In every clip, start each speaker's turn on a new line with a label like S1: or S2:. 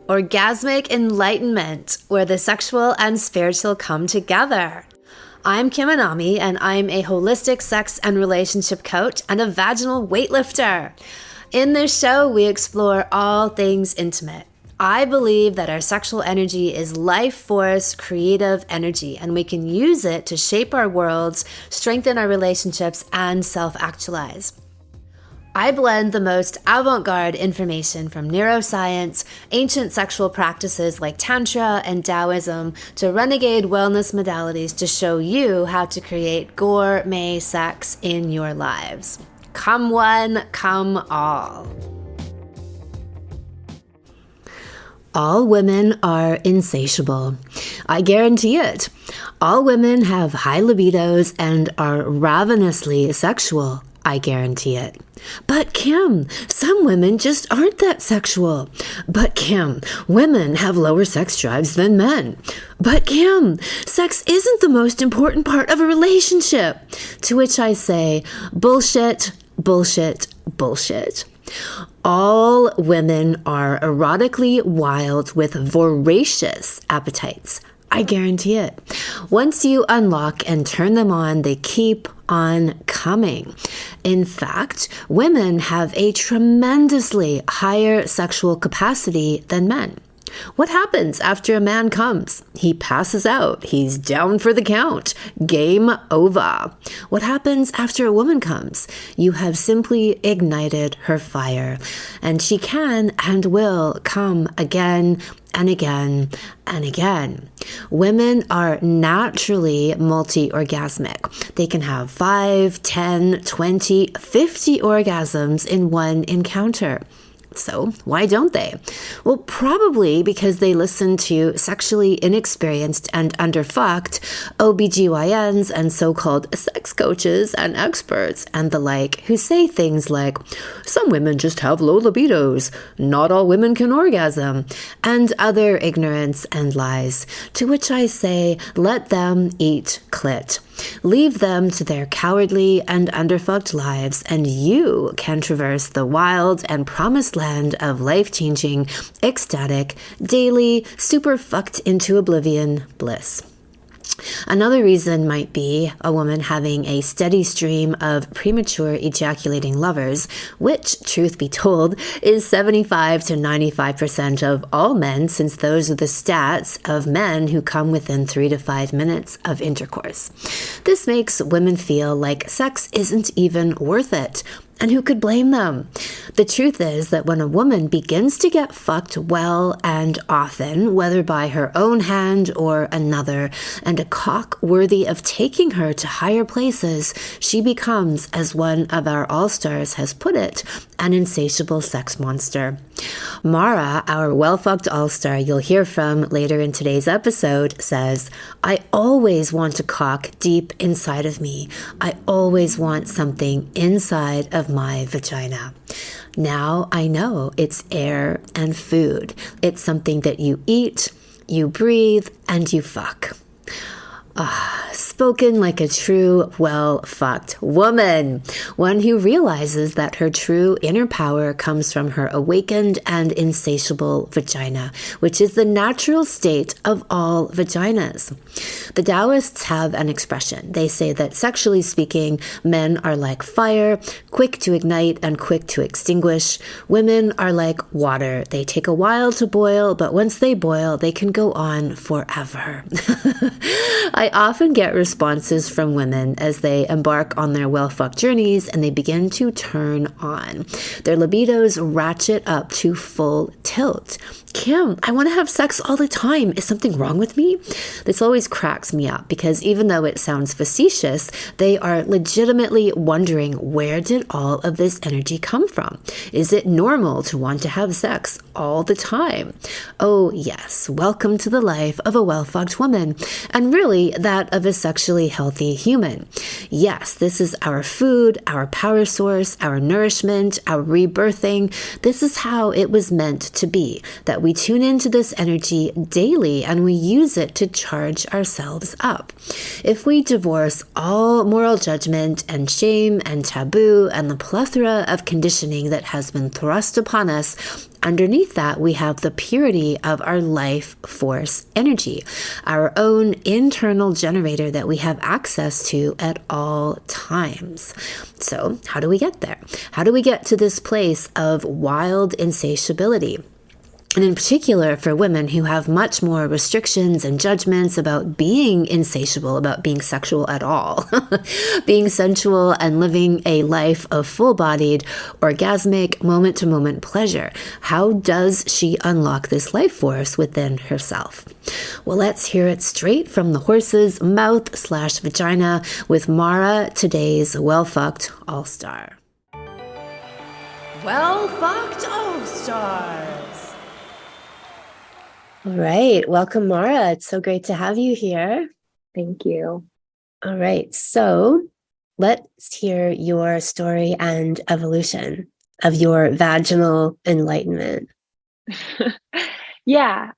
S1: orgasmic enlightenment, where the sexual and spiritual come together. I'm Kim Anami, and I'm a holistic sex and relationship coach and a vaginal weightlifter. In this show, we explore all things intimate. I believe that our sexual energy is life force, creative energy, and we can use it to shape our worlds, strengthen our relationships, and self-actualize. I blend the most avant-garde information from neuroscience, ancient sexual practices like Tantra and Taoism, to renegade wellness modalities to show you how to create gourmet sex in your lives. Come one, come all. All women are insatiable. I guarantee it. All women have high libidos and are ravenously sexual. I guarantee it. But Kim, some women just aren't that sexual. But Kim, women have lower sex drives than men. But Kim, sex isn't the most important part of a relationship. To which I say, bullshit, bullshit, bullshit. All women are erotically wild with voracious appetites. I guarantee it. Once you unlock and turn them on, they keep on coming. In fact, women have a tremendously higher sexual capacity than men. What happens after a man comes? He passes out. He's down for the count. Game over. What happens after a woman comes? You have simply ignited her fire, and she can and will come again and again and again. Women are naturally multi-orgasmic. They can have 5, 10, 20, 50 orgasms in one encounter. So why don't they? Well, probably because they listen to sexually inexperienced and underfucked OBGYNs and so-called sex coaches and experts and the like, who say things like, some women just have low libidos, not all women can orgasm, and other ignorance and lies, to which I say, let them eat clit. Leave them to their cowardly and underfucked lives, and you can traverse the wild and promised land of life-changing, ecstatic, daily, super fucked into oblivion bliss. Another reason might be a woman having a steady stream of premature ejaculating lovers, which, truth be told, is 75 to 95% of all men, since those are the stats of men who come within 3 to 5 minutes of intercourse. This makes women feel like sex isn't even worth it. And who could blame them? The truth is that when a woman begins to get fucked well and often, whether by her own hand or another, and a cock worthy of taking her to higher places, she becomes, as one of our all-stars has put it, an insatiable sex monster. Mara, our well-fucked all-star you'll hear from later in today's episode, says, I always want a cock deep inside of me. I always want something inside of my vagina. Now I know it's air and food. It's something that you eat, you breathe, and you fuck. Spoken like a true, well-fucked woman. One who realizes that her true inner power comes from her awakened and insatiable vagina, which is the natural state of all vaginas. The Taoists have an expression. They say that sexually speaking, men are like fire, quick to ignite and quick to extinguish. Women are like water. They take a while to boil, but once they boil, they can go on forever. I often get responses from women as they embark on their well-fucked journeys and they begin to turn on. Their libidos ratchet up to full tilt. Kim, I want to have sex all the time. Is something wrong with me? This always cracks me up because even though it sounds facetious, they are legitimately wondering, where did all of this energy come from? Is it normal to want to have sex all the time? Oh yes, welcome to the life of a well-fucked woman, and really that of a sexually healthy human. Yes, this is our food, our power source, our nourishment, our rebirthing. This is how it was meant to be, that we tune into this energy daily and we use it to charge ourselves up. If we divorce all moral judgment and shame and taboo and the plethora of conditioning that has been thrust upon us underneath that, we have the purity of our life force energy, our own internal generator that we have access to at all times. So, how do we get there? How do we get to this place of wild insatiability? And in particular, for women who have much more restrictions and judgments about being insatiable, about being sexual at all, being sensual and living a life of full-bodied, orgasmic, moment-to-moment pleasure. How does she unlock this life force within herself? Well, let's hear it straight from the horse's mouth/vagina with Mara, today's well-fucked all-star. Well-fucked all-stars. All right. Welcome, Mara. It's so great to have you here.
S2: Thank you.
S1: All right. So let's hear your story and evolution of your vaginal enlightenment.
S2: Yeah.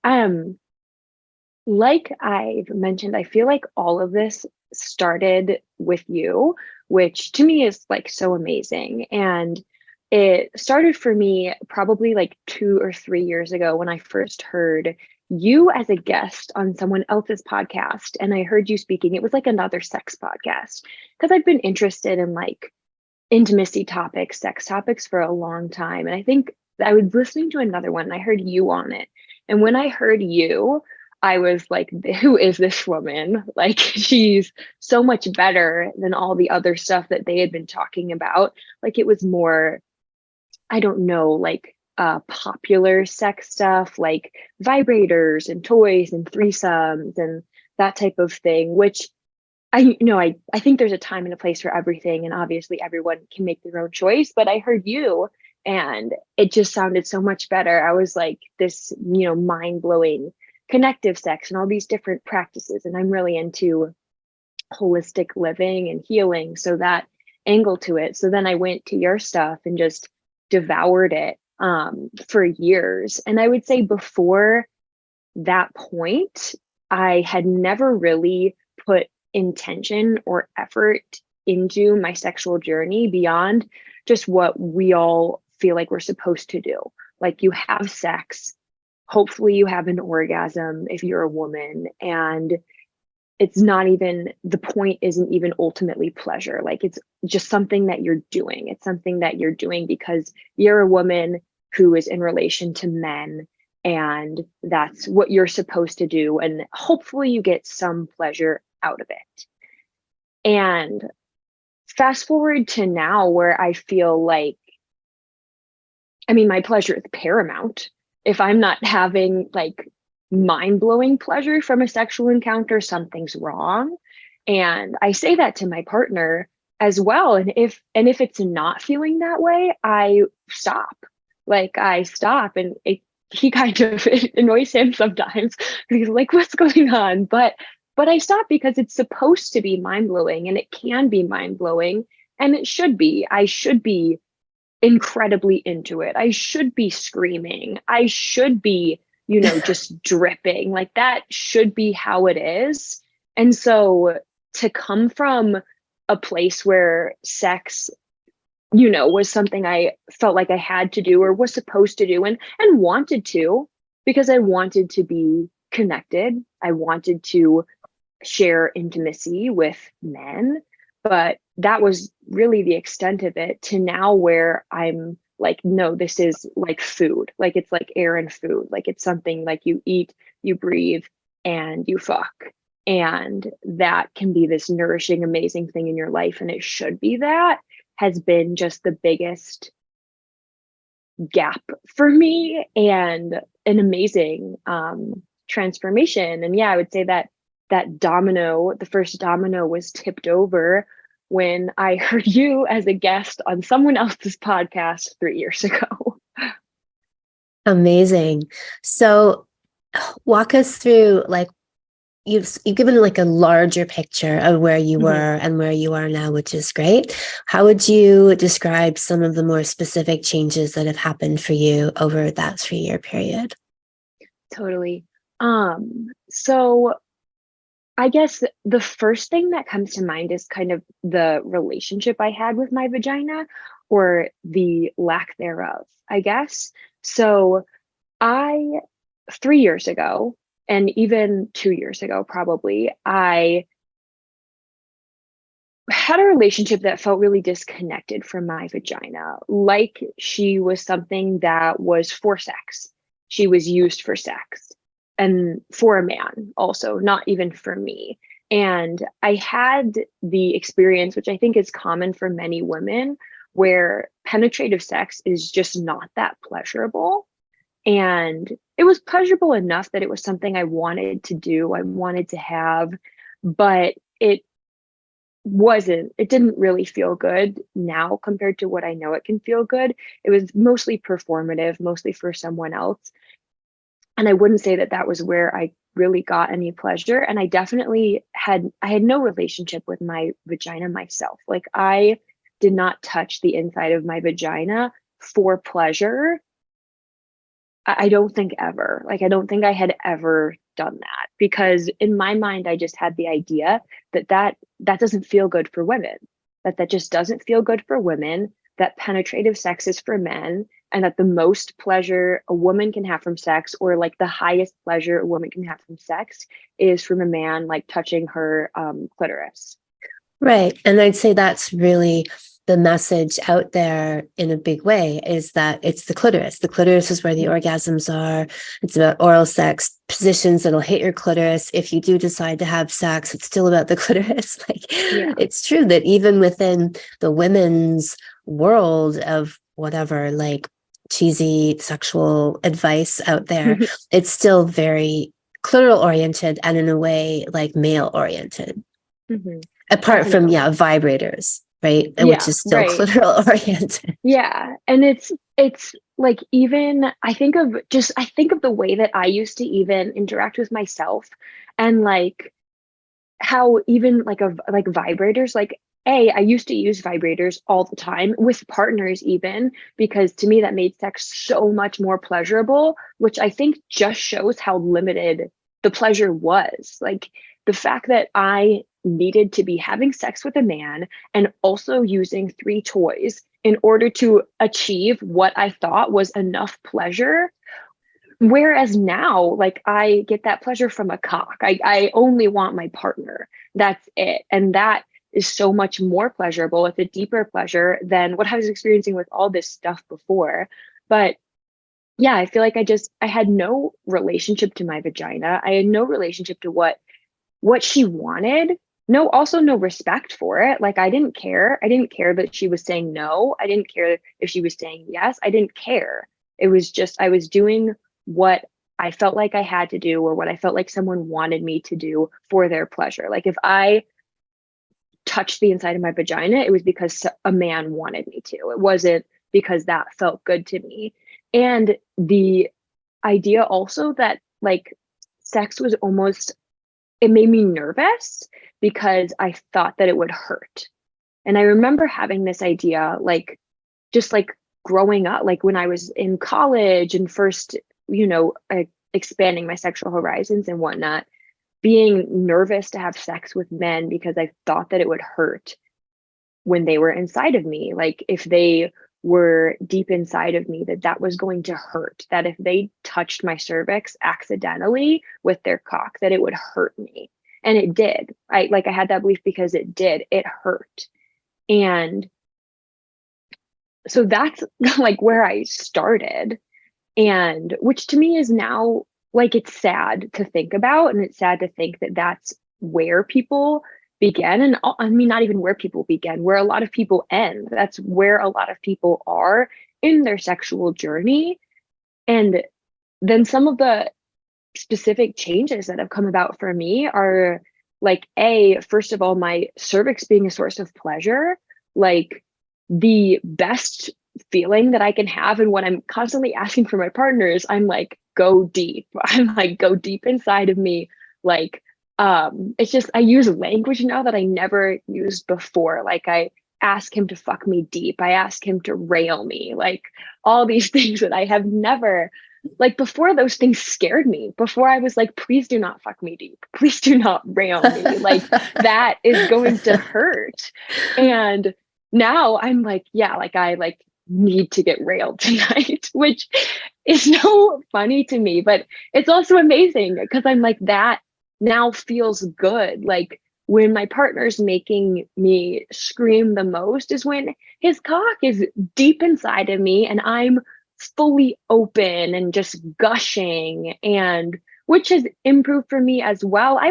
S2: Like I've mentioned, I feel like all of this started with you, which to me is like so amazing. And it started for me probably like 2 or 3 years ago when I first heard you as a guest on someone else's podcast. And I heard you speaking. It was like another sex podcast because I've been interested in like intimacy topics, sex topics for a long time. And I think I was listening to another one and I heard you on it. And when I heard you, I was like, who is this woman? Like, she's so much better than all the other stuff that they had been talking about. Like, it was more, I don't know, like popular sex stuff, like vibrators and toys and threesomes and that type of thing, which I think there's a time and a place for everything. And obviously everyone can make their own choice, but I heard you and it just sounded so much better. I was like this, mind blowing connective sex and all these different practices. And I'm really into holistic living and healing. So that angle to it. So then I went to your stuff and just devoured it for years. And I would say before that point, I had never really put intention or effort into my sexual journey beyond just what we all feel like we're supposed to do. Like, you have sex, hopefully you have an orgasm if you're a woman, and it's not even, the point isn't even ultimately pleasure. Like, it's just something that you're doing. It's something that you're doing because you're a woman who is in relation to men, and that's what you're supposed to do. And hopefully you get some pleasure out of it. And fast forward to now where I feel like, my pleasure is paramount. If I'm not having like mind-blowing pleasure from a sexual encounter, something's wrong. And I say that to my partner as well. And if it's not feeling that way, I stop. And he kind of, it annoys him sometimes because he's like, what's going on? But I stop because it's supposed to be mind-blowing, and it can be mind-blowing, and it should be. I should be incredibly into it. I should be screaming. I should be, just dripping. Like, that should be how it is. And so to come from a place where sex, was something I felt like I had to do or was supposed to do and wanted to, because I wanted to be connected. I wanted to share intimacy with men, but that was really the extent of it, to now where I'm like, no, this is like food. Like, it's like air and food. Like, it's something like you eat, you breathe, and you fuck. And that can be this nourishing, amazing thing in your life. And it should be that. Has been just the biggest gap for me, and an amazing transformation. And yeah, I would say that the first domino was tipped over when I heard you as a guest on someone else's podcast 3 years ago.
S1: Amazing. So walk us through, like, you've given like a larger picture of where you were and where you are now, which is great. How would you describe some of the more specific changes that have happened for you over that 3-year period?
S2: Totally. So I guess the first thing that comes to mind is kind of the relationship I had with my vagina, or the lack thereof, I guess. So I, 3 years ago, and even 2 years ago, probably, I had a relationship that felt really disconnected from my vagina. Like she was something that was for sex. She was used for sex and for a man also, not even for me. And I had the experience, which I think is common for many women, where penetrative sex is just not that pleasurable. And it was pleasurable enough that it was something I wanted to do, I wanted to have, but it didn't really feel good now compared to what I know it can feel good. It was mostly performative, mostly for someone else. And I wouldn't say that that was where I really got any pleasure. And I had no relationship with my vagina myself. Like I did not touch the inside of my vagina for pleasure. I don't think ever. Like, I don't think I had ever done that because in my mind, I just had the idea that doesn't feel good for women, that just doesn't feel good for women, that penetrative sex is for men, and that the most pleasure a woman can have from sex, or like the highest pleasure a woman can have from sex, is from a man like touching her clitoris.
S1: Right. And I'd say that's really the message out there in a big way, is that it's the clitoris. The clitoris is where the orgasms are. It's about oral sex, positions that'll hit your clitoris. If you do decide to have sex, it's still about the clitoris. Like,
S2: Yeah.
S1: it's true that even within the women's world of whatever, like cheesy sexual advice out there, it's still very clitoral oriented and in a way like male oriented.
S2: Hmm.
S1: Apart from,
S2: Definitely.
S1: vibrators, right? And which
S2: Yeah,
S1: is still
S2: right.
S1: clitoral oriented.
S2: Yeah, and it's like even I think of the way that I used to even interact with myself, and like how even like vibrators, like I used to use vibrators all the time with partners even, because to me that made sex so much more pleasurable, which I think just shows how limited the pleasure was. Like the fact that I needed to be having sex with a man and also using three toys in order to achieve what I thought was enough pleasure. Whereas now, like I get that pleasure from a cock. I only want my partner. That's it. And that is so much more pleasurable. It's a deeper pleasure than what I was experiencing with all this stuff before. But yeah, I feel like I had no relationship to my vagina. I had no relationship to what she wanted. No, also no respect for it. Like I didn't care. I didn't care that she was saying no. I didn't care if she was saying yes. I didn't care. It was just I was doing what I felt like I had to do, or what I felt like someone wanted me to do for their pleasure. Like if I touched the inside of my vagina, it was because a man wanted me to. It wasn't because that felt good to me. And the idea also that like sex was almost, it made me nervous because I thought that it would hurt. And I remember having this idea, like, just like growing up, like when I was in college and first, expanding my sexual horizons and whatnot, being nervous to have sex with men because I thought that it would hurt when they were inside of me. Like if they were deep inside of me, that was going to hurt, that if they touched my cervix accidentally with their cock, that it would hurt me. And it did. I had that belief because it hurt. And so that's like where I started. And which to me is now, like, it's sad to think about, and it's sad to think that that's where people begin. And I mean, not even where people begin, where a lot of people end. That's where a lot of people are in their sexual journey. And then some of the specific changes that have come about for me are like, first of all, my cervix being a source of pleasure, like the best feeling that I can have. And what I'm constantly asking for my partners, I'm like, go deep. I'm like, go deep inside of me. Like, it's just, I use language now that I never used before. Like I ask him to fuck me deep. I ask him to rail me, like all these things that I have never, like before, those things scared me. Before I was like, please do not fuck me deep. Please do not rail me. Like that is going to hurt. And now I'm like, yeah, like I like need to get railed tonight, which is so funny to me, but it's also amazing because I'm like, that now feels good. Like when my partner's making me scream the most is when his cock is deep inside of me and I'm fully open and just gushing, and which has improved for me as well. I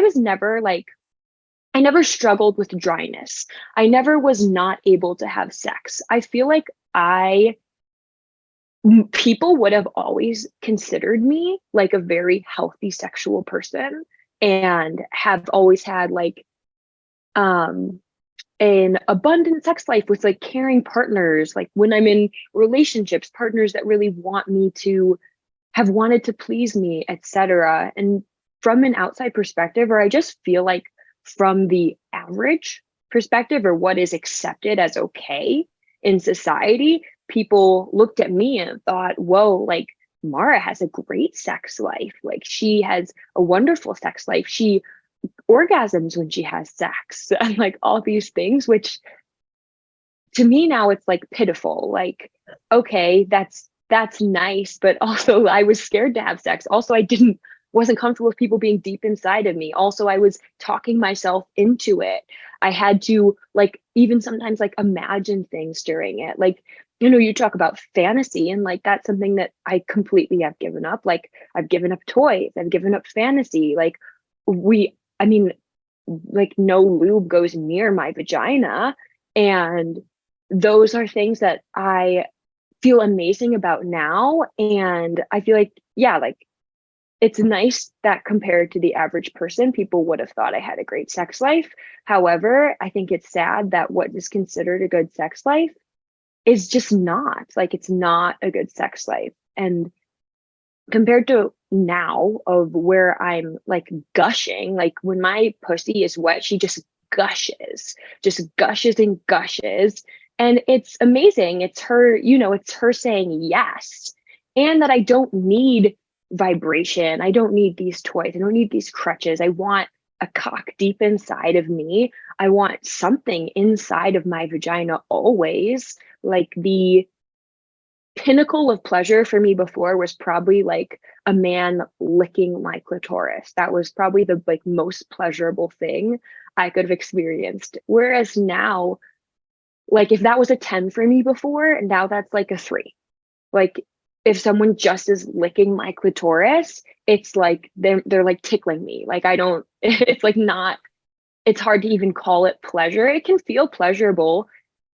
S2: never struggled with dryness. I never was not able to have sex. I feel like people would have always considered me like a very healthy sexual person and have always had like um an abundant sex life with like caring partners, like when I'm in relationships, partners that really want me to have wanted to please me, etc. And from an outside perspective, or I just feel like from the average perspective or what is accepted as okay in society, people looked at me and thought, whoa, like Mara has a great sex life. Like she has a wonderful sex life. She orgasms when she has sex and like all these things, which to me now it's like pitiful. Like, okay, that's nice, but also I was scared to have sex. Also, I didn't wasn't comfortable with people being deep inside of me. Also, I was talking myself into it. I had to like even sometimes like imagine things during it. Like, you know, you talk about fantasy and like that's something that I completely have given up. Like I've given up toys, I've given up fantasy. Like I mean, like no lube goes near my vagina. And those are things that I feel amazing about now. And I feel like, yeah, like it's nice that compared to the average person, people would have thought I had a great sex life. However, I think it's sad that what is considered a good sex life is just not. Like, it's not a good sex life. And compared to now of where I'm like gushing, like when my pussy is wet, she just gushes and gushes. And it's amazing. It's her, you know, it's her saying yes. And that I don't need vibration. I don't need these toys. I don't need these crutches. I want a cock deep inside of me. I want something inside of my vagina always. Like the pinnacle of pleasure for me before was probably like a man licking my clitoris. That was probably the like most pleasurable thing I could have experienced. Whereas now, like if that was a 10 for me before, now that's like a 3. Like if someone just is licking my clitoris, it's like they're like tickling me. Like I don't it's like not it's hard to even call it pleasure. It can feel pleasurable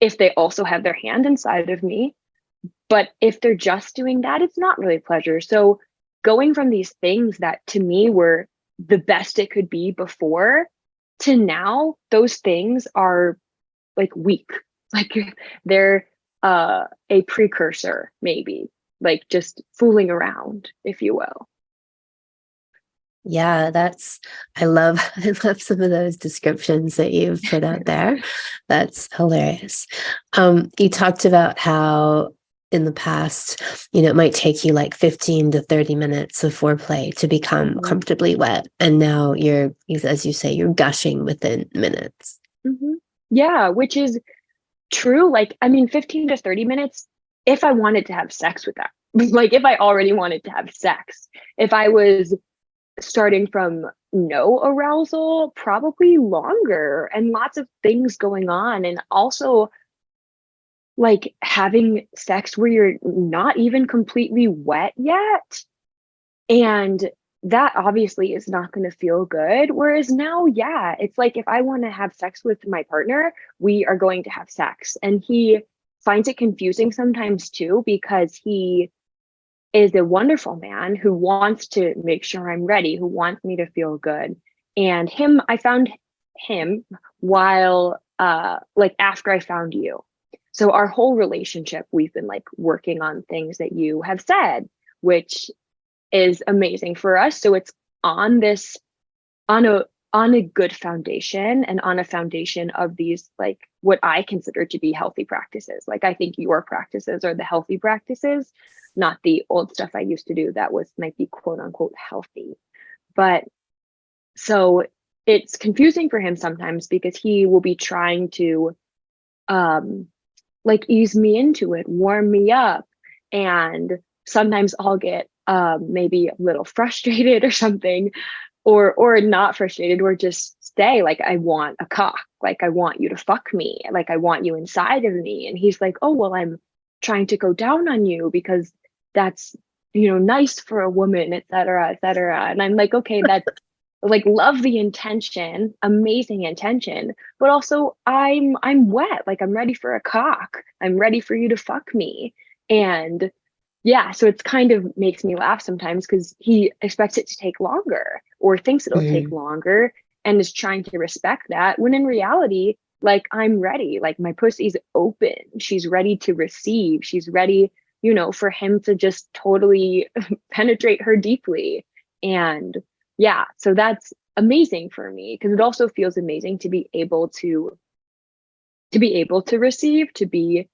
S2: if they also have their hand inside of me, but if they're just doing that, it's not really pleasure. So going from these things that to me were the best it could be before to now, those things are like weak. Like they're a precursor, maybe, like just fooling around, if you will.
S1: Yeah, I love I love some of those descriptions that you've put out there. That's hilarious. You talked about how in the past, it might take you like 15 to 30 minutes of foreplay to become
S2: Mhm.
S1: comfortably wet. And now as you say, you're gushing within minutes.
S2: Mhm. Yeah, which is true. Like, I mean, 15 to 30 minutes if I wanted to have sex with that. Like, if I already wanted to have sex. If I was starting from no arousal, probably longer and lots of things going on. And also, like, having sex where you're not even completely wet yet. And that obviously is not going to feel good. Whereas now, yeah, it's like if I want to have sex with my partner, we are going to have sex. And he finds it confusing sometimes too, because he is a wonderful man who wants to make sure I'm ready, who wants me to feel good. And I found him while, like after I found you. So our whole relationship, we've been like working on things that you have said, which is amazing for us. So it's on this on a good foundation and on a foundation of these like what I consider to be healthy practices. Like I think your practices are the healthy practices, not the old stuff I used to do that was might be quote unquote healthy. But so it's confusing for him sometimes because he will be trying to um like ease me into it, warm me up. And sometimes I'll get maybe a little frustrated or something, or not frustrated, or just say like, I want a cock, like I want you to fuck me, like I want you inside of me. And he's like, oh well, I'm trying to go down on you because that's, nice for a woman, et cetera, et cetera. And I'm like, okay, that's like, love the intention, amazing intention, but also I'm wet, like I'm ready for a cock, I'm ready for you to fuck me. And yeah, so it's kind of makes me laugh sometimes because he expects it to take longer or thinks it'll take
S1: Mm.
S2: longer and is trying to respect that, when in reality, like I'm ready, like my pussy's open, she's ready to receive, she's ready, for him to just totally penetrate her deeply. And yeah, so that's amazing for me because it also feels amazing to be able to receive, to be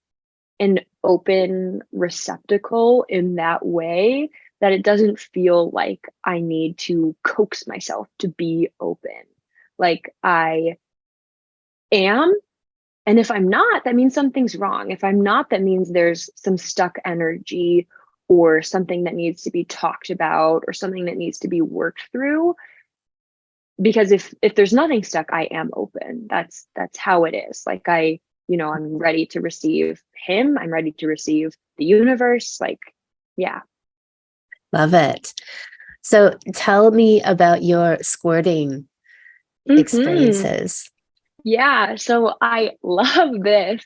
S2: an open receptacle in that way, that it doesn't feel like I need to coax myself to be open. Like I am. And if I'm not, that means something's wrong. If I'm not, that means there's some stuck energy or something that needs to be talked about or something that needs to be worked through. Because if there's nothing stuck, I am open. That's how it is. Like I'm ready to receive him, I'm ready to receive the universe, like yeah.
S1: Love it. So tell me about your squirting
S2: Hmm.
S1: experiences.
S2: Yeah, so I love this.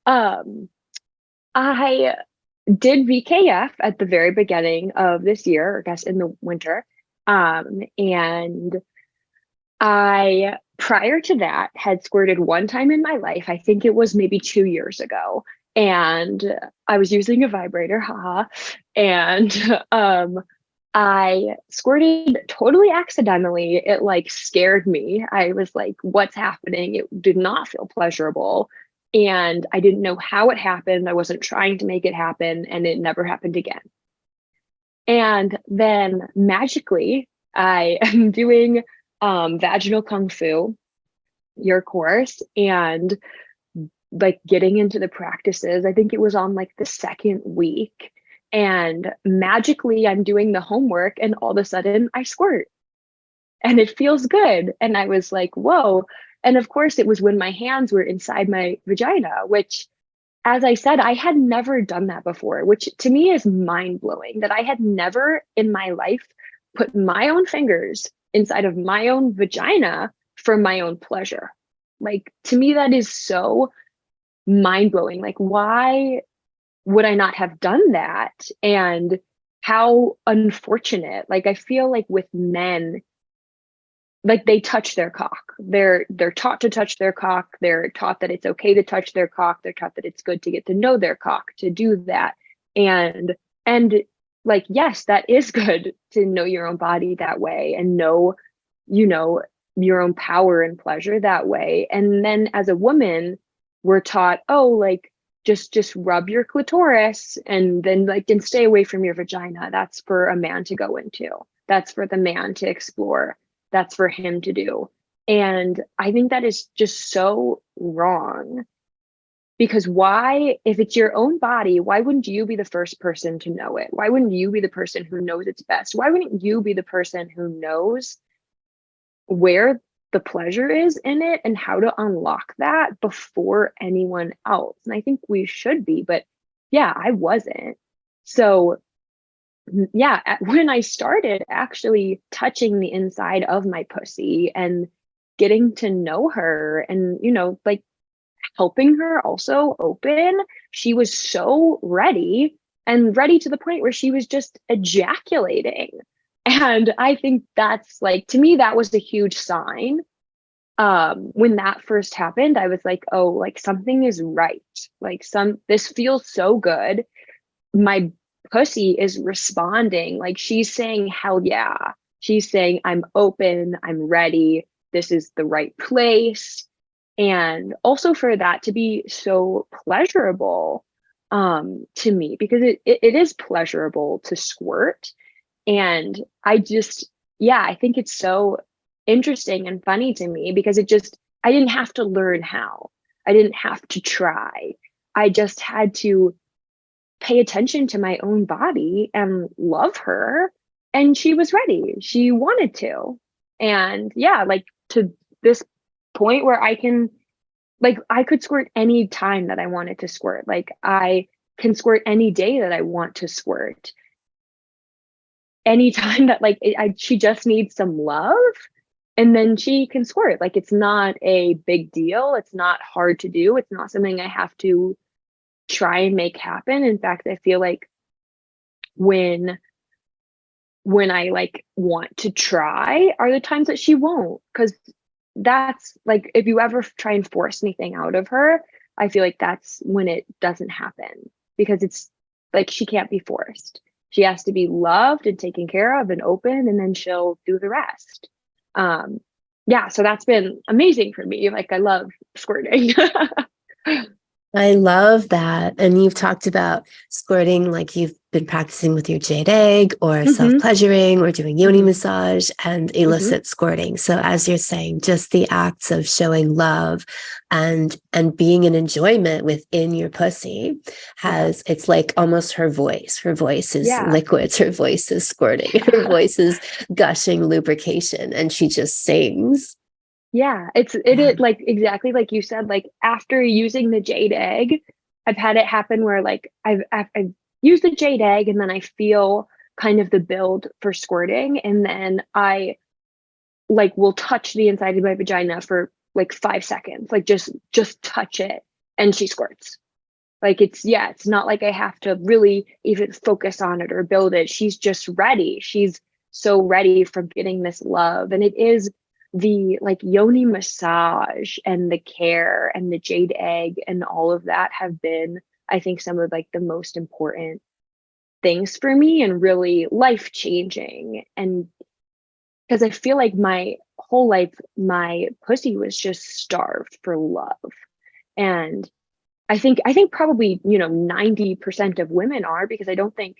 S2: Um I did VKF at the very beginning of this year, I guess in the winter. And I, prior to that, had squirted one time in my life. I think it was maybe 2 years ago. And I was using a vibrator, haha. And I squirted totally accidentally. It like scared me. I was like, what's happening? It did not feel pleasurable. And I didn't know how it happened. I wasn't trying to make it happen. And it never happened again. And then magically, I am doing vaginal kung fu, your course, and like getting into the practices. I think it was on like the second week. And magically, I'm doing the homework, and all of a sudden, I squirt and it feels good. And I was like, whoa. And of course, it was when my hands were inside my vagina, which, as I said, I had never done that before, which to me is mind blowing, that I had never in my life put my own fingers inside of my own vagina for my own pleasure. Like, to me, that is so mind blowing. Like, why would I not have done that? And how unfortunate. Like, I feel like with men, like they touch their cock. They're taught to touch their cock. They're taught that it's okay to touch their cock. They're taught that it's good to get to know their cock, to do that. And like, yes, that is good to know your own body that way and know, you know, your own power and pleasure that way. And then as a woman, we're taught, oh, like just rub your clitoris and then like and stay away from your vagina. That's for a man to go into. That's for the man to explore, that's for him to do. And I think that is just so wrong, because why, if it's your own body, why wouldn't you be the first person to know it? Why wouldn't you be the person who knows it's best? Why wouldn't you be the person who knows where the pleasure is in it and how to unlock that before anyone else? And I think we should be, but yeah, I wasn't. So yeah, when I started actually touching the inside of my pussy and getting to know her and, like helping her also open, she was so ready, and ready to the point where she was just ejaculating. And I think that's like, to me, that was a huge sign. When that first happened, I was like, oh, like something is right. Like this feels so good. My pussy is responding, like she's saying hell yeah, she's saying I'm open, I'm ready, this is the right place. And also for that to be so pleasurable to me, because it is pleasurable to squirt. And I just, yeah, I think it's so interesting and funny to me because I didn't have to learn how. I didn't have to try. I just had to pay attention to my own body and love her. And she was ready. She wanted to. And yeah, like to this point where I could squirt any time that I wanted to squirt. Like I can squirt any day that I want to squirt. Anytime that she just needs some love, and then she can squirt. Like it's not a big deal. It's not hard to do. It's not something I have to try and make happen. In fact, I feel like when I like want to try are the times that she won't, because that's like, if you ever try and force anything out of her, I feel like that's when it doesn't happen, because it's like she can't be forced. She has to be loved and taken care of and open, and then she'll do the rest. Yeah, so that's been amazing for me. Like I love squirting.
S1: I love that. And you've talked about squirting, like you've been practicing with your jade egg or self-pleasuring or doing yoni massage and illicit squirting. So as you're saying, just the acts of showing love and being an enjoyment within your pussy it's like almost her voice. Her voice is liquids. Her voice is squirting. Her voice is gushing lubrication, and she just sings.
S2: Yeah, it is like exactly like you said, like after using the jade egg, I've had it happen where like I've used the jade egg and then I feel kind of the build for squirting, and then I like will touch the inside of my vagina for like 5 seconds, like just touch it, and she squirts. Like it's not like I have to really even focus on it or build it. She's just ready. She's so ready from getting this love. And it is the like yoni massage and the care and the jade egg and all of that have been, I think, some of like the most important things for me and really life changing. And because I feel like my whole life, my pussy was just starved for love. And I think probably, 90% of women are, because I don't think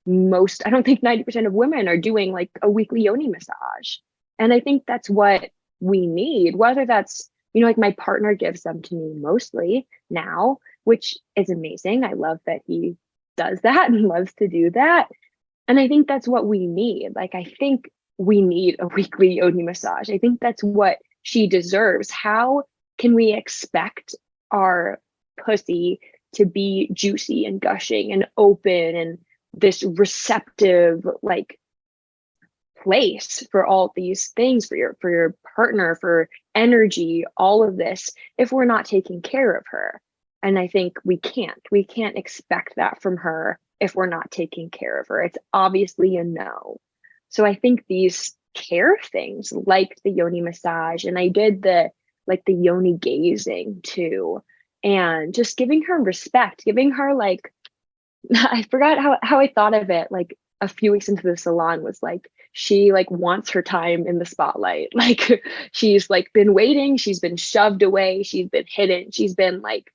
S2: 90% of women are doing like a weekly yoni massage. And I think that's what we need, whether that's, like my partner gives them to me mostly now, which is amazing. I love that he does that and loves to do that. And I think that's what we need. Like, I think we need a weekly yoni massage. I think that's what she deserves. How can we expect our pussy to be juicy and gushing and open and this receptive like place for all these things, for your partner, for energy, all of this, if we're not taking care of her? And I think we can't expect that from her if we're not taking care of her. It's obviously a no. So I think these care things like the yoni massage, and I did the yoni gazing too, and just giving her respect, giving her like, I forgot how I thought of it, like a few weeks into the salon, was like, she like wants her time in the spotlight. Like she's like been waiting, she's been shoved away, she's been hidden, she's been like,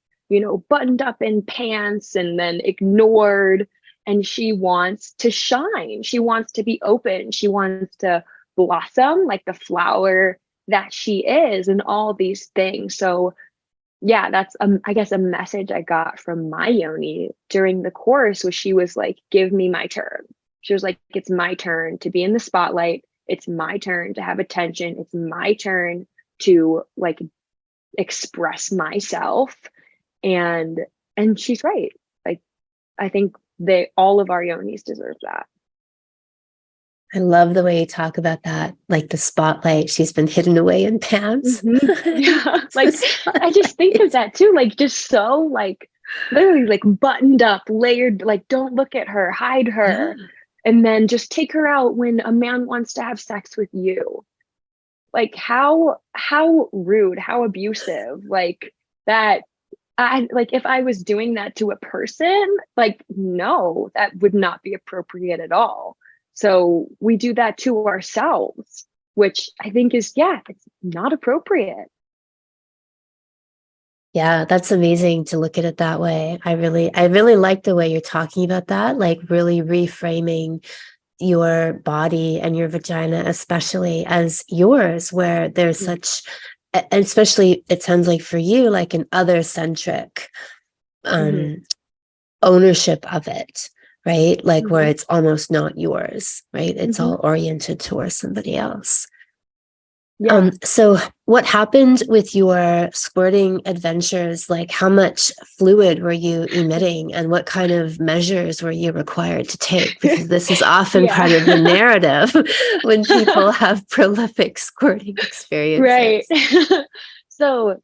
S2: buttoned up in pants and then ignored. And she wants to shine. She wants to be open. She wants to blossom like the flower that she is, and all these things. So yeah, that's I guess a message I got from my yoni during the course was, she was like, give me my turn. She was like, it's my turn to be in the spotlight. It's my turn to have attention. It's my turn to like express myself. And she's right. Like, I think all of our yonis deserve that.
S1: I love the way you talk about that, like the spotlight. She's been hidden away in pants.
S2: Yeah, like I just think of that too, like just so like literally like buttoned up, layered, like don't look at her, hide her, and then just take her out when a man wants to have sex with you. Like how rude, how abusive, like that. I like, if I was doing that to a person, like, no, that would not be appropriate at all. So we do that to ourselves, which I think is, it's not appropriate.
S1: Yeah, that's amazing to look at it that way. I really like the way you're talking about that, like really reframing your body and your vagina, especially as yours, where there's such
S3: and especially it sounds like for you, like an other-centric
S2: Hmm.
S3: ownership of it, right? Like where
S2: Hmm.
S3: it's almost not yours, right? It's
S2: Hmm.
S3: all oriented towards somebody else.
S2: Yeah.
S3: So what happened with your squirting adventures? Like how much fluid were you emitting and what kind of measures were you required to take? Because this is often part of the
S2: Yeah.
S3: narrative when people have prolific squirting
S2: Right.
S3: experiences.
S2: So,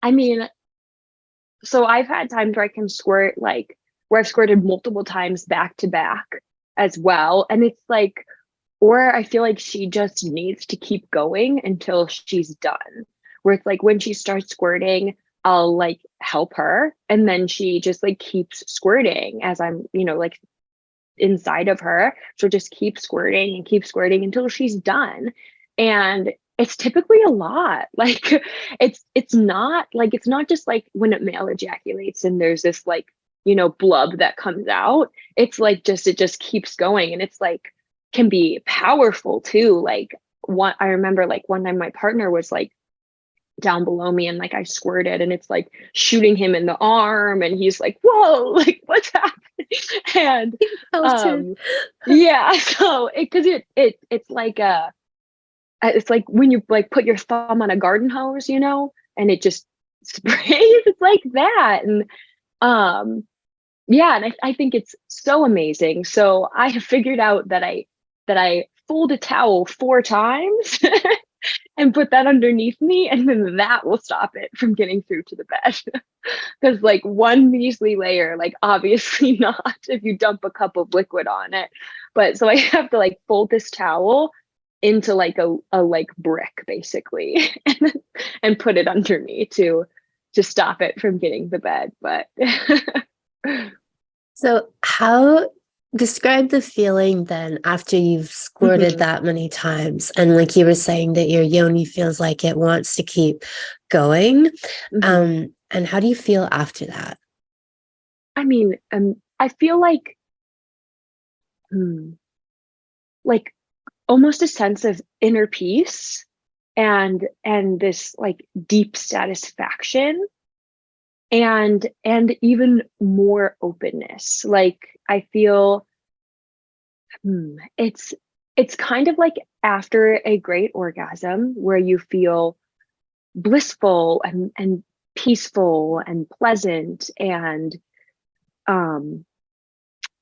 S2: I mean, so I've had times where I can squirt like where I've squirted multiple times back to back as well. And it's like, or I feel like she just needs to keep going until she's done. Where it's like when she starts squirting, I'll like help her. And then she just like keeps squirting as I'm, like inside of her. She'll just keep squirting until she's done. And it's typically a lot. Like it's not just like when a male ejaculates and there's this like, blub that comes out. It's like just it just keeps going. And it's like can be powerful too. Like one I remember like one time my partner was like down below me and like I squirted and it's like shooting him in the arm and he's like, whoa, like what's happening? And
S3: Felt it.
S2: um yeah, so it's like it's like when you like put your thumb on a garden hose, and it just sprays. It's like that. And um yeah, and I think it's so amazing. So I have figured out that I fold a towel 4 times and put that underneath me, and then that will stop it from getting through to the bed. Because like one measly layer, like obviously not if you dump a cup of liquid on it. But so I have to like fold this towel into like a like brick basically and put it under me to stop it from getting the bed. But
S3: So, how describe the feeling then after you've squirted
S2: Mhm,
S3: that many times? And like you were saying, that your yoni feels like it wants to keep going.
S2: mhm.
S3: And how do you feel after that?
S2: I mean, I feel hmm, like almost a sense of inner peace and this like deep satisfaction and even more openness. Like I feel it's kind of like after a great orgasm where you feel blissful and peaceful and pleasant and um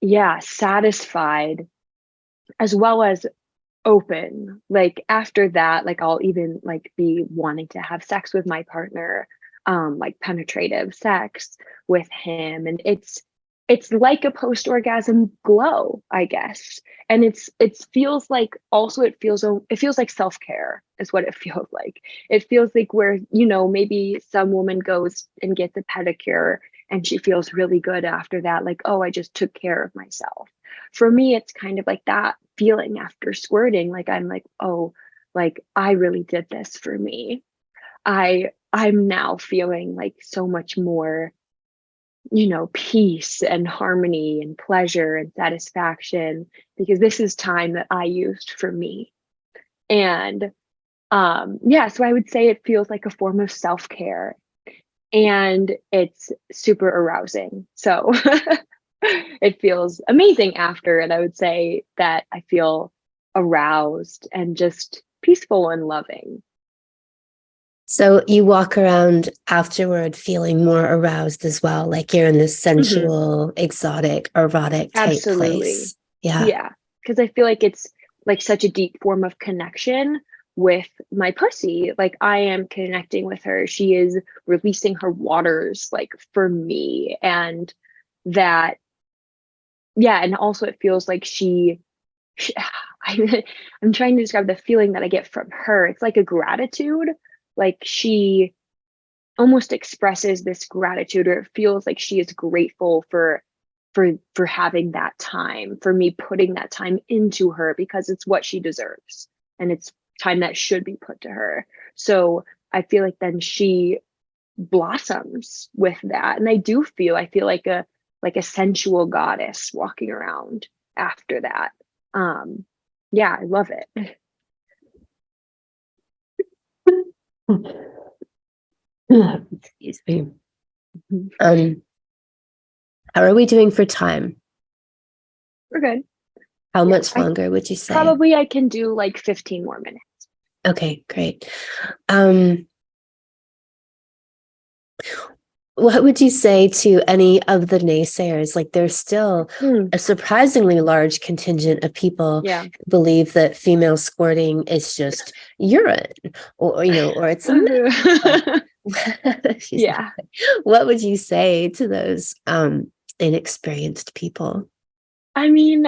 S2: yeah, satisfied as well as open. Like after that, like I'll even like be wanting to have sex with my partner, like penetrative sex with him. And it's like a post-orgasm glow, I guess. And it feels like also it feels like self-care is what it feels like. It feels like where, maybe some woman goes and gets a pedicure and she feels really good after that, like, oh, I just took care of myself. For me, it's kind of like that feeling after squirting. Like I'm like, oh, like I really did this for me. I'm now feeling like so much more, peace and harmony and pleasure and satisfaction because this is time that I used for me. And yeah, so I would say it feels like a form of self-care and it's super arousing. So it feels amazing after. And I would say that I feel aroused and just peaceful and loving.
S3: So, you walk around afterward feeling more aroused as well, like you're in this
S2: Hmm.
S3: sensual, exotic, erotic type
S2: Absolutely.
S3: place. Yeah.
S2: Yeah. Because I feel like it's like such a deep form of connection with my pussy. Like I am connecting with her. She is releasing her waters like for me. And that, yeah. And also it feels like I, I'm trying to describe the feeling that I get from her. It's like a gratitude. Like she almost expresses this gratitude, or it feels like she is grateful for having that time, for me putting that time into her because it's what she deserves and it's time that should be put to her. So I feel like then she blossoms with that. And I feel like a sensual goddess walking around after that. Um, yeah, I love it.
S3: Excuse me. How are we doing for time?
S2: We're good.
S3: How much longer would you say?
S2: Probably I can do like 15 more minutes.
S3: Okay, great. What would you say to any of the naysayers? Like, there's still a surprisingly large contingent of people who believe that female squirting is just urine, or or it's a
S2: yeah.
S3: What would you say to those inexperienced people?
S2: I mean,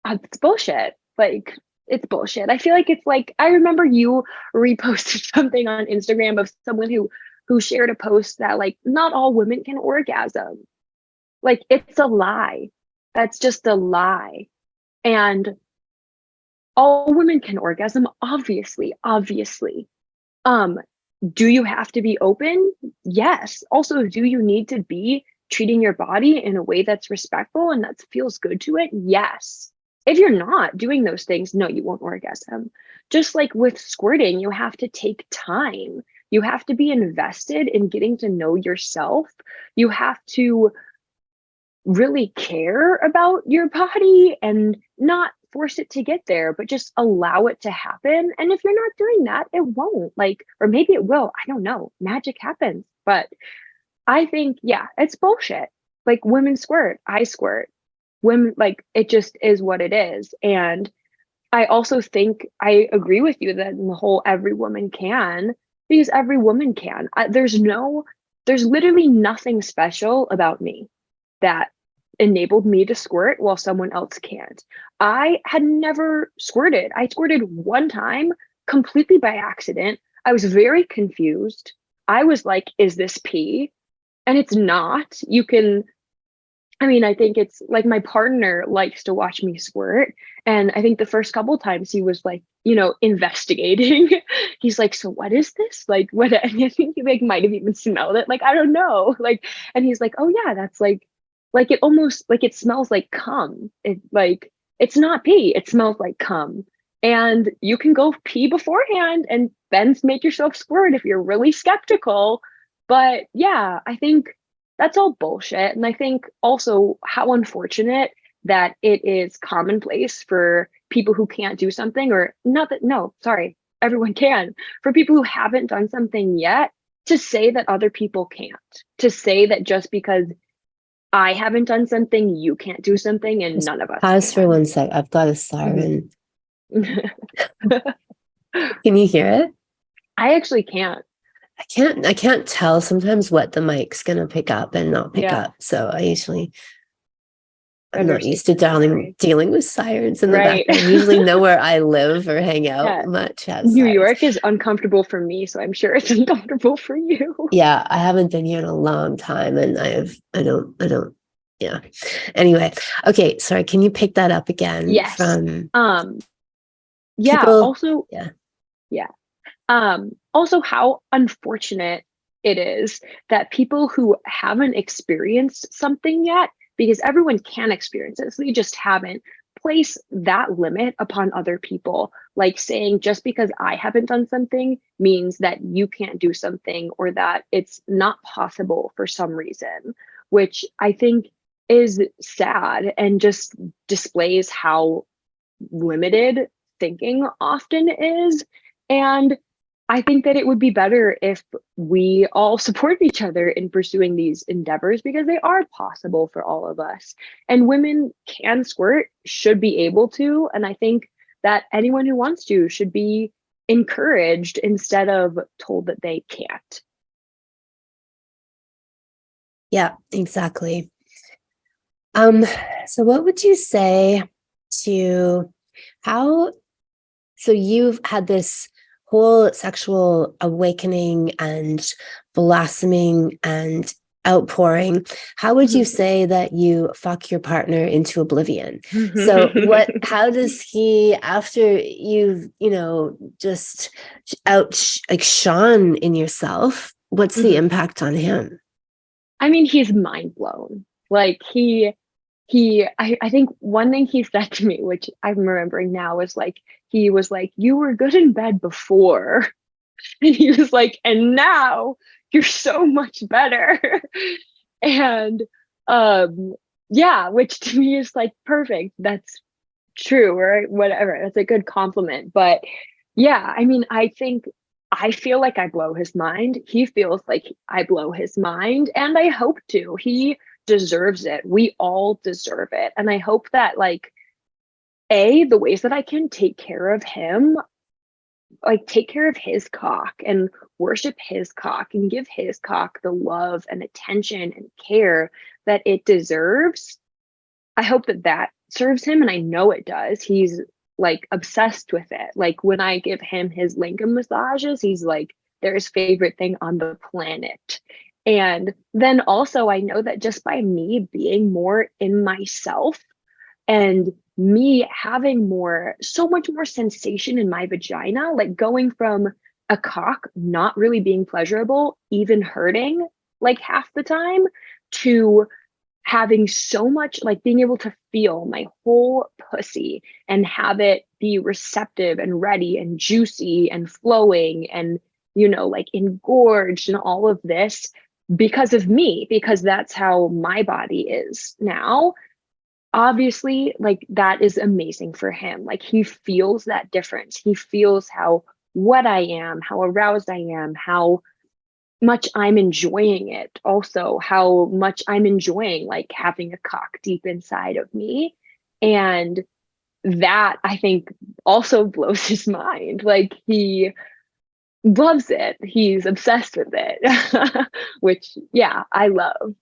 S2: it's bullshit. Like, it's bullshit. I feel like it's like, I remember you reposted something on Instagram of someone who shared a post that like not all women can orgasm. Like, it's a lie. That's just a lie. And all women can orgasm, obviously. Do you have to be open? Yes. Also, do you need to be treating your body in a way that's respectful and that feels good to it? Yes. If you're not doing those things, no, you won't orgasm. Just like with squirting, you have to take time. You have to be invested in getting to know yourself. You have to really care about your body and not force it to get there, but just allow it to happen. And if you're not doing that, it won't. Like, or maybe it will. I don't know. Magic happens. But I think, yeah, it's bullshit. Like, women squirt, I squirt. Women, like, it just is what it is. And I also think I agree with you that in the whole every woman can, because every woman can. There's literally nothing special about me that enabled me to squirt while someone else can't. I had never squirted. I squirted one time completely by accident. I was very confused. I was like, is this pee? And it's not. I think it's like my partner likes to watch me squirt. And I think the first couple times he was like, investigating. He's like, so what is this? Like, what? And I think he like might have even smelled it. Like, I don't know. Like, and he's like, oh yeah, that's like it almost like it smells like cum. It's not pee. It smells like cum. And you can go pee beforehand and then make yourself squirt if you're really skeptical. But yeah, I think that's all bullshit. And I think also how unfortunate that it is commonplace for people who can't do something, or not that, no, sorry, everyone can, for people who haven't done something yet to say that other people can't, to say that just because I haven't done something, you can't do something, and none of us
S3: Pause
S2: can.
S3: for 1 sec. I've got a siren. Can you hear it?
S2: I actually can't.
S3: I can't tell sometimes what the mic's gonna pick up and not pick up. So I'm not used to dealing with sirens in the background. I usually know where I live or hang out much.
S2: New York is uncomfortable for me, so I'm sure it's uncomfortable for you.
S3: Yeah, I haven't been here in a long time, and I don't. Yeah. Anyway, okay. Sorry. Can you pick that up again?
S2: Yes.
S3: From
S2: yeah.
S3: people,
S2: also. Yeah. Also, how unfortunate it is that people who haven't experienced something yet, because everyone can experience it, so they just haven't, place that limit upon other people, like saying just because I haven't done something means that you can't do something, or that it's not possible for some reason, which I think is sad and just displays how limited thinking often is. And I think that it would be better if we all support each other in pursuing these endeavors, because they are possible for all of us. And women can squirt, should be able to. And I think that anyone who wants to should be encouraged instead of told that they can't.
S3: Yeah, exactly. So what would you say to so you've had this whole sexual awakening and blossoming and outpouring. How would you say that you fuck your partner into oblivion? So how does he, after you've, just shone in yourself, what's the impact on him?
S2: I mean, he's mind blown. Like I think one thing he said to me, which I'm remembering now, is like, he was like, you were good in bed before. And he was like, and now you're so much better. And yeah, which to me is like perfect. That's true, or whatever. That's a good compliment. But yeah, I mean, I feel like I blow his mind. He feels like I blow his mind, and I hope to. He deserves it. We all deserve it. And I hope that, like, the ways that I can take care of him, like take care of his cock and worship his cock and give his cock the love and attention and care that it deserves. I hope that that serves him, and I know it does. He's like obsessed with it. Like when I give him his Lincoln massages, he's like their favorite thing on the planet. And then also I know that just by me being more in myself and me having so much more sensation in my vagina, like going from a cock not really being pleasurable, even hurting like half the time, to having so much, like being able to feel my whole pussy and have it be receptive and ready and juicy and flowing and, like engorged and all of this because of me, because that's how my body is now. Obviously, like that is amazing for him. Like he feels that difference. He feels how what I am, how aroused I am, how much I'm enjoying it. Also, how much I'm enjoying like having a cock deep inside of me. And that I think also blows his mind. Like he loves it. He's obsessed with it, which, yeah, I love.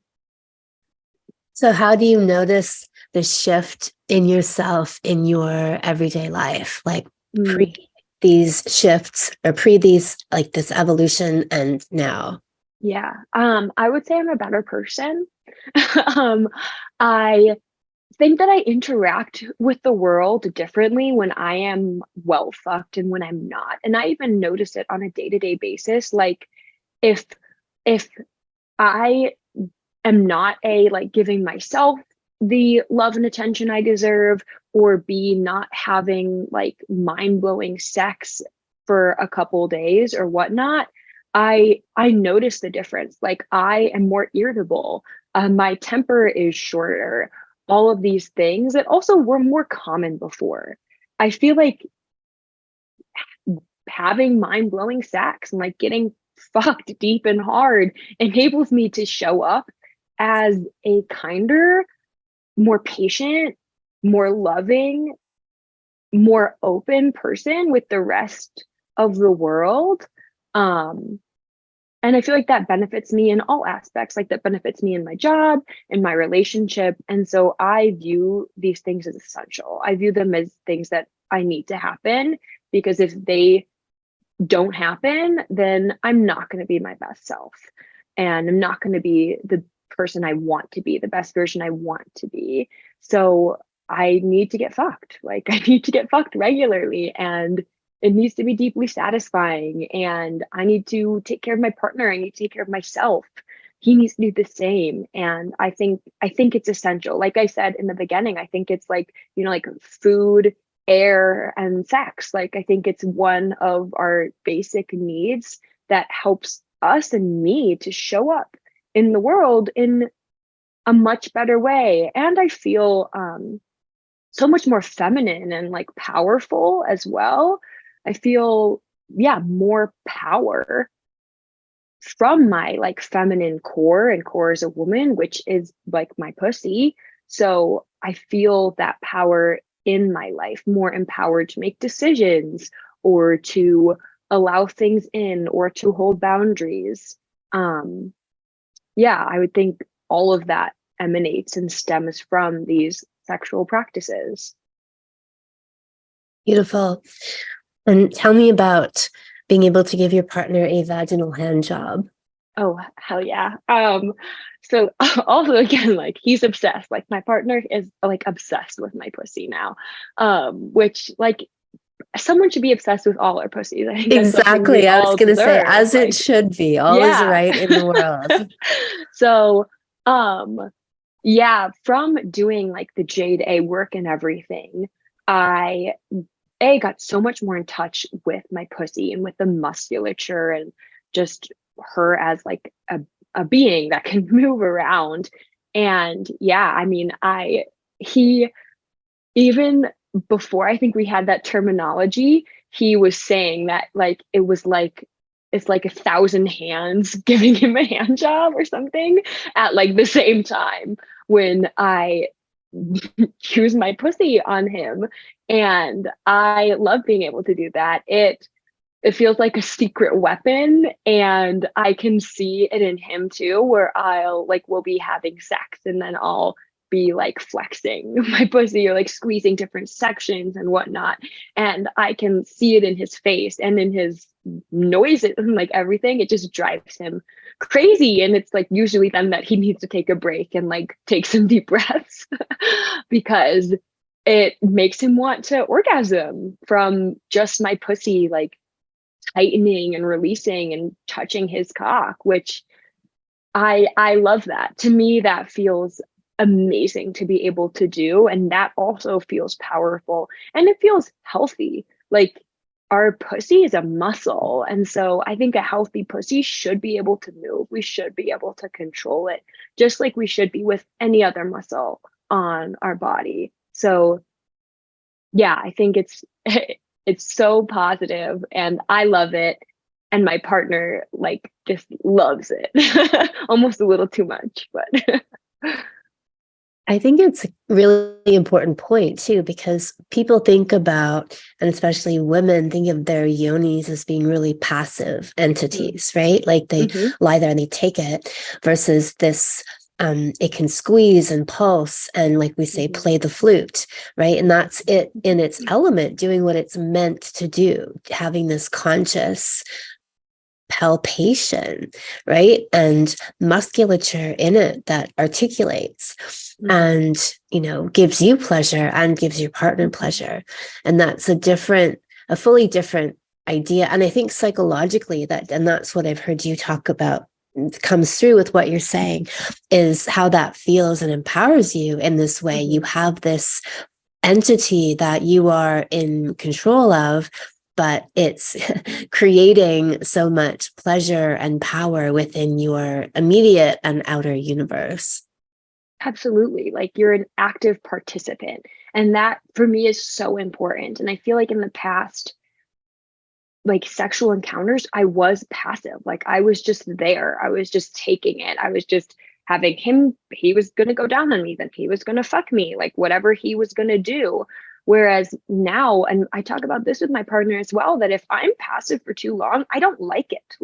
S3: So how do you notice the shift in yourself in your everyday life? Like pre these shifts or pre these, like this evolution and now?
S2: Yeah. I would say I'm a better person. I think that I interact with the world differently when I am well fucked and when I'm not. And I even notice it on a day-to-day basis. Like if if I am not like giving myself the love and attention I deserve, or B, not having like mind-blowing sex for a couple days or whatnot, I notice the difference. Like I am more irritable. My temper is shorter. All of these things that also were more common before. I feel like having mind-blowing sex and like getting fucked deep and hard enables me to show up as a kinder, more patient, more loving, more open person with the rest of the world. And I feel like that benefits me in all aspects, like that benefits me in my job, in my relationship. And so I view these things as essential. I view them as things that I need to happen, because if they don't happen, then I'm not going to be my best self. And I'm not going to be the person I want to be, the best version I want to be. So I need to get fucked. Like I need to get fucked regularly, and it needs to be deeply satisfying. And I need to take care of my partner. I need to take care of myself. He needs to do the same. And I think it's essential. Like I said in the beginning, I think it's like, like food, air, and sex. Like I think it's one of our basic needs that helps us and me to show up in the world in a much better way. And I feel so much more feminine and like powerful as well. I feel, yeah, more power from my like feminine core, and core as a woman, which is like my pussy. So I feel that power in my life, more empowered to make decisions or to allow things in or to hold boundaries. Yeah, I would think all of that emanates and stems from these sexual practices.
S3: Beautiful. And tell me about being able to give your partner a vaginal hand job.
S2: Oh, hell yeah. So also again, like he's obsessed. Like my partner is like obsessed with my pussy now. Which like someone should be obsessed with all our pussies. I think that's something we
S3: Exactly. I was
S2: all
S3: going to say,
S2: deserve.
S3: as it
S2: Like,
S3: should be. All is
S2: yeah.
S3: right in the world.
S2: So, yeah, from doing like the Jade A work and everything, I got so much more in touch with my pussy and with the musculature and just her as like a being that can move around. And yeah, I mean, he, even before I think we had that terminology, he was saying that like it was like it's like 1,000 hands giving him a hand job or something at like the same time when I use my pussy on him. And I love being able to do that. It feels like a secret weapon, and I can see it in him too, where we'll be having sex and then I'll be like flexing my pussy or like squeezing different sections and whatnot. And I can see it in his face and in his noises and like everything. It just drives him crazy. And it's like usually then that he needs to take a break and like take some deep breaths because it makes him want to orgasm from just my pussy like tightening and releasing and touching his cock, which I love that. To me, that feels amazing to be able to do. And that also feels powerful and it feels healthy. Like our pussy is a muscle. And so I think a healthy pussy should be able to move. We should be able to control it, just like we should be with any other muscle on our body. So yeah, I think it's so positive and I love it. And my partner like just loves it almost a little too much, but
S3: I think it's a really important point too, because people think about, and especially women think of their yonis as being really passive entities, right? Like they lie there and they take it versus this, it can squeeze and pulse and like we say, play the flute, right? And that's it in its element, doing what it's meant to do, having this conscious palpation, right? And musculature in it that articulates and, you know, gives you pleasure and gives your partner pleasure. And that's a fully different idea. And I think psychologically and that's what I've heard you talk about, comes through with what you're saying, is how that feels and empowers you in this way. You have this entity that you are in control of, but it's creating so much pleasure and power within your immediate and outer universe.
S2: Absolutely. Like you're an active participant. And that for me is so important. And I feel like in the past, like sexual encounters, I was passive. Like I was just there. I was just taking it. I was just having him, he was going to go down on me, then he was going to fuck me, like whatever he was going to do. Whereas now, and I talk about this with my partner as well, that if I'm passive for too long, I don't like it.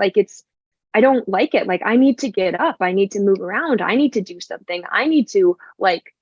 S2: I don't like it. Like I need to get up. I need to move around. I need to do something. I need to like,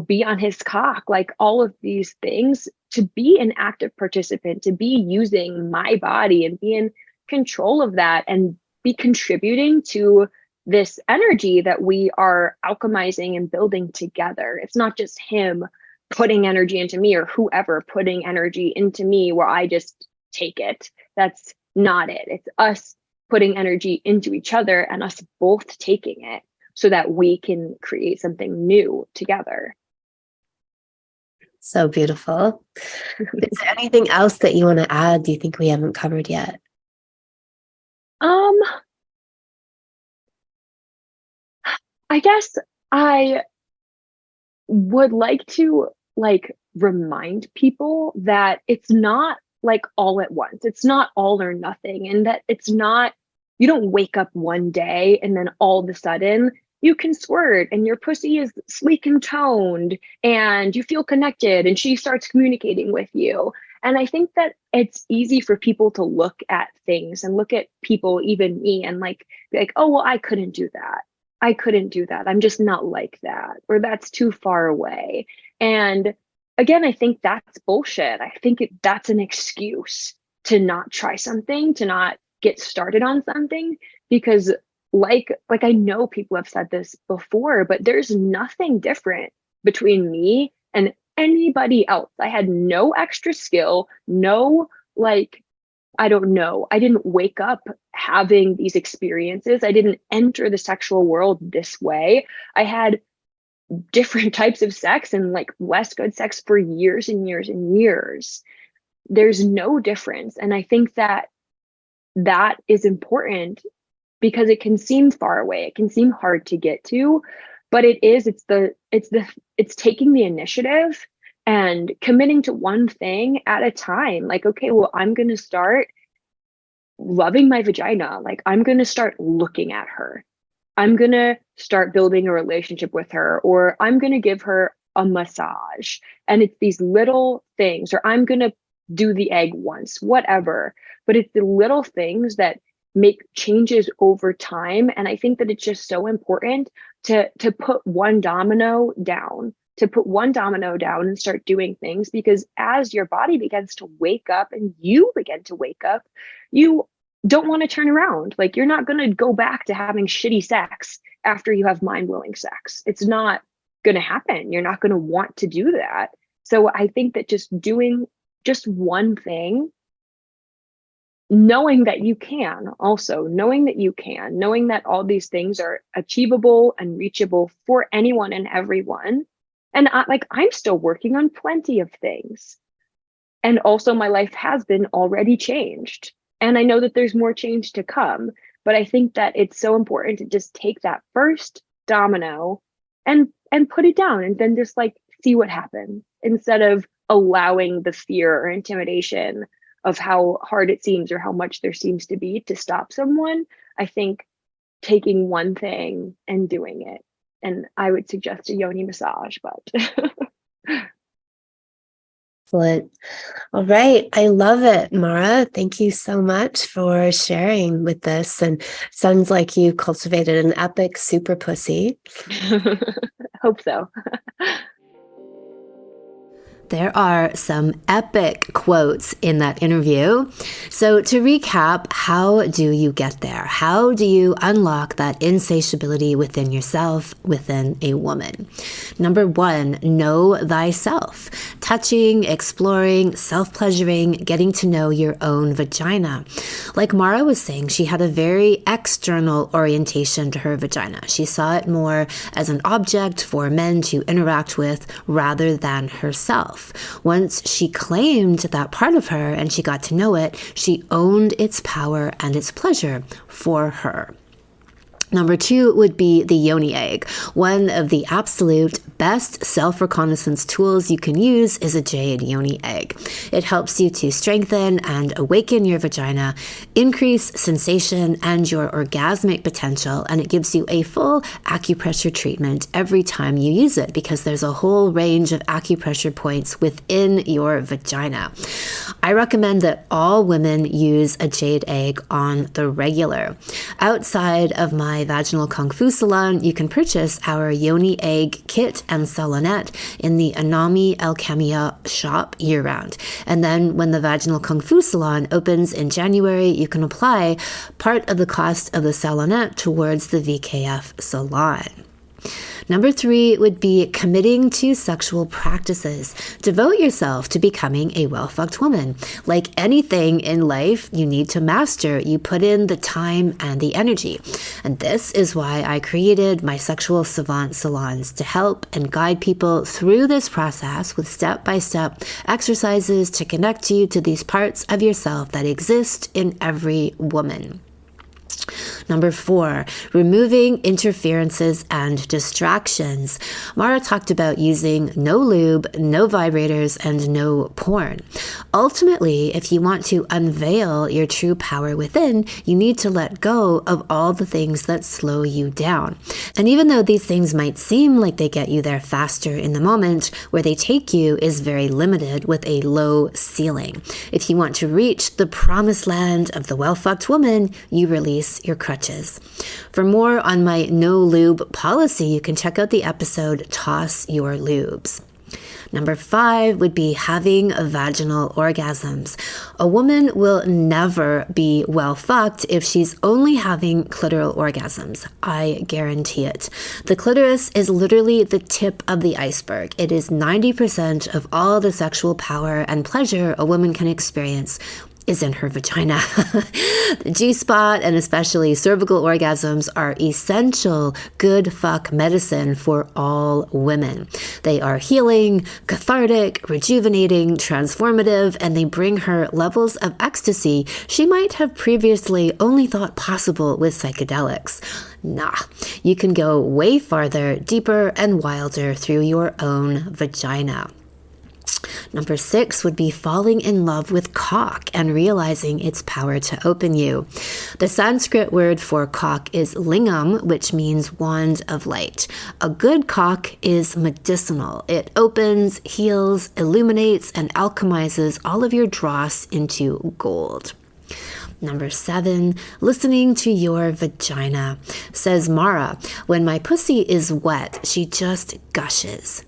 S2: be on his cock, like all of these things, to be an active participant, to be using my body and be in control of that and be contributing to this energy that we are alchemizing and building together. It's not just him putting energy into me or whoever putting energy into me where I just take it. That's not it. It's us putting energy into each other and us both taking it so that we can create something new together.
S3: So beautiful. Is there anything else that you want to add? Do you think we haven't covered yet?
S2: I guess I would like to like remind people that it's not like all at once. It's not all or nothing. And that it's not, you don't wake up one day and then all of a sudden you can squirt and your pussy is sleek and toned and you feel connected and she starts communicating with you. And I think that it's easy for people to look at things and look at people, even me, and like be like, oh, well, I couldn't do that. I couldn't do that. I'm just not like that, or that's too far away. And again, I think that's bullshit. I think that's an excuse to not try something, to not get started on something, because like I know people have said this before, but there's nothing different between me and anybody else. I had no extra skill, no like I don't know. I didn't wake up having these experiences. I didn't enter the sexual world this way. I had different types of sex and like less good sex for years and years and years. there's no difference. And I think that that is important because it can seem far away. It can seem hard to get to, but it's taking the initiative and committing to one thing at a time. Like, okay, well, I'm going to start loving my vagina. Like, I'm going to start looking at her. I'm going to start building a relationship with her, or I'm going to give her a massage. And it's these little things, or I'm going to do the egg once, whatever. But it's the little things that make changes over time. And I think that it's just so important to put one domino down, and start doing things, because as your body begins to wake up and you begin to wake up, you don't want to turn around. Like, you're not going to go back to having shitty sex after you have mind-blowing sex. It's not going to happen. You're not going to want to do that. So I think that just doing just one thing, knowing that you can, knowing that all these things are achievable and reachable for anyone and everyone. And I'm still working on plenty of things. And also my life has been already changed. And I know that there's more change to come, but I think that it's so important to just take that first domino and put it down, and then just like see what happens, instead of allowing the fear or intimidation of how hard it seems or how much there seems to be to stop someone. I think taking one thing and doing it. And I would suggest a yoni massage, but
S3: Excellent. All right. I love it, Mara. Thank you so much for sharing with this. And sounds like you cultivated an epic super pussy.
S2: hope so.
S1: There are some epic quotes in that interview. So to recap, how do you get there? How do you unlock that insatiability within yourself, within a woman? Number 1, know thyself. Touching, exploring, self-pleasuring, getting to know your own vagina. Like Mara was saying, she had a very external orientation to her vagina. She saw it more as an object for men to interact with rather than herself. Once she claimed that part of her and she got to know it, she owned its power and its pleasure for her. Number 2 would be the yoni egg. One of the absolute best self-reconnaissance tools you can use is a jade yoni egg. It helps you to strengthen and awaken your vagina, increase sensation and your orgasmic potential, and it gives you a full acupressure treatment every time you use it, because there's a whole range of acupressure points within your vagina. I recommend that all women use a jade egg on the regular. Outside of my vaginal kung fu salon, you can purchase our yoni egg kit and salonette in the Anami Alchemia shop year-round. And then when the vaginal kung fu salon opens in January, you can apply part of the cost of the salonette towards the VKF salon. Number 3 would be committing to sexual practices. Devote yourself to becoming a well-fucked woman. Like anything in life you need to master, you put in the time and the energy. And this is why I created my sexual savant salons, to help and guide people through this process with step-by-step exercises to connect you to these parts of yourself that exist in every woman. Number 4, removing interferences and distractions. Mara talked about using no lube, no vibrators, and no porn. Ultimately, if you want to unveil your true power within, you need to let go of all the things that slow you down. And even though these things might seem like they get you there faster in the moment, where they take you is very limited with a low ceiling. If you want to reach the promised land of the well-fucked woman, you release your crutches. For more on my no lube policy, you can check out the episode Toss Your Lubes. Number 5 would be having vaginal orgasms. A woman will never be well fucked if she's only having clitoral orgasms. I guarantee it. The clitoris is literally the tip of the iceberg. It is 90% of all the sexual power and pleasure a woman can experience is in her vagina. The G-spot and especially cervical orgasms are essential good fuck medicine for all women. They are healing, cathartic, rejuvenating, transformative, and they bring her levels of ecstasy she might have previously only thought possible with psychedelics. Nah, you can go way farther, deeper, and wilder through your own vagina. Number 6 would be falling in love with cock and realizing its power to open you. The Sanskrit word for cock is lingam, which means wand of light. A good cock is medicinal. It opens, heals, illuminates, and alchemizes all of your dross into gold. Number 7, listening to your vagina. Says Mara, when my pussy is wet, she just gushes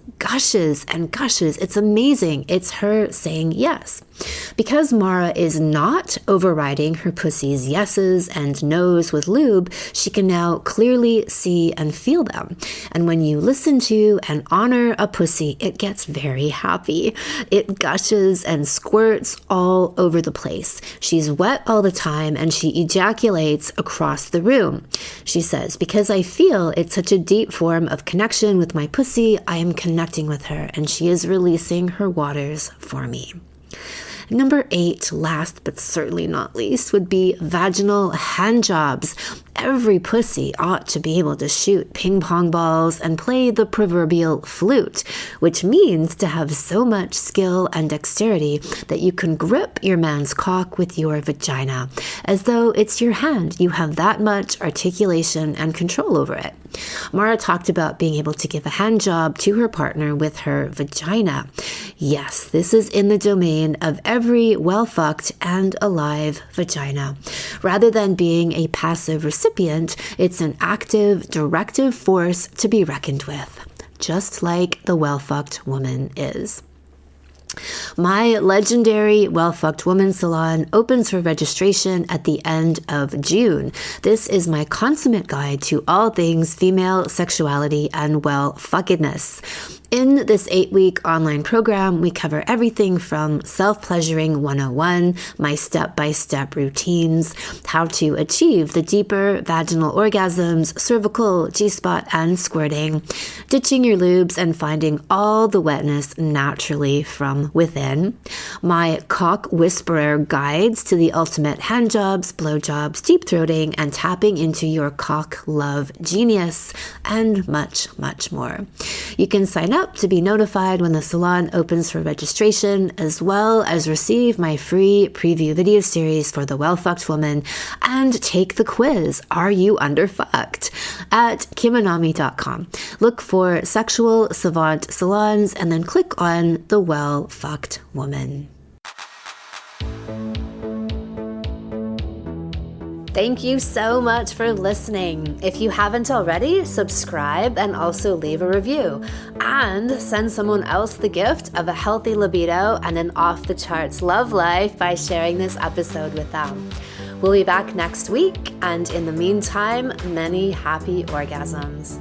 S1: and gushes. It's amazing. It's her saying yes. Because Mara is not overriding her pussy's yeses and nos with lube, she can now clearly see and feel them. And when you listen to and honor a pussy, it gets very happy. It gushes and squirts all over the place. She's wet all the time and she ejaculates across the room. She says, because I feel it's such a deep form of connection with my pussy, I am connecting with her and she is releasing her waters for me. Number 8, last but certainly not least, would be vaginal hand jobs. Every pussy ought to be able to shoot ping pong balls and play the proverbial flute, which means to have so much skill and dexterity that you can grip your man's cock with your vagina, as though it's your hand. You have that much articulation and control over it. Mara talked about being able to give a hand job to her partner with her vagina. Yes, this is in the domain of every well-fucked and alive vagina. Rather than being a passive recipient, it's an active, directive force to be reckoned with, just like the well-fucked woman is. My legendary Well Fucked Woman Salon opens for registration at the end of June. This is my consummate guide to all things female sexuality and well-fuckedness. In this 8-week online program, we cover everything from self-pleasuring 101, my step-by-step routines, how to achieve the deeper vaginal orgasms, cervical, G-spot, and squirting, ditching your lubes and finding all the wetness naturally from within, my cock whisperer guides to the ultimate hand jobs, blowjobs, deep throating, and tapping into your cock love genius, and much, much more. You can sign up to be notified when the salon opens for registration, as well as receive my free preview video series for the Well-Fucked Woman and take the quiz, Are You Underfucked? At kimanami.com. Look for Sexual Savant Salons and then click on the Well-Fucked Woman. Thank you so much for listening. If you haven't already, subscribe and also leave a review. And send someone else the gift of a healthy libido and an off-the-charts love life by sharing this episode with them. We'll be back next week, and in the meantime, many happy orgasms.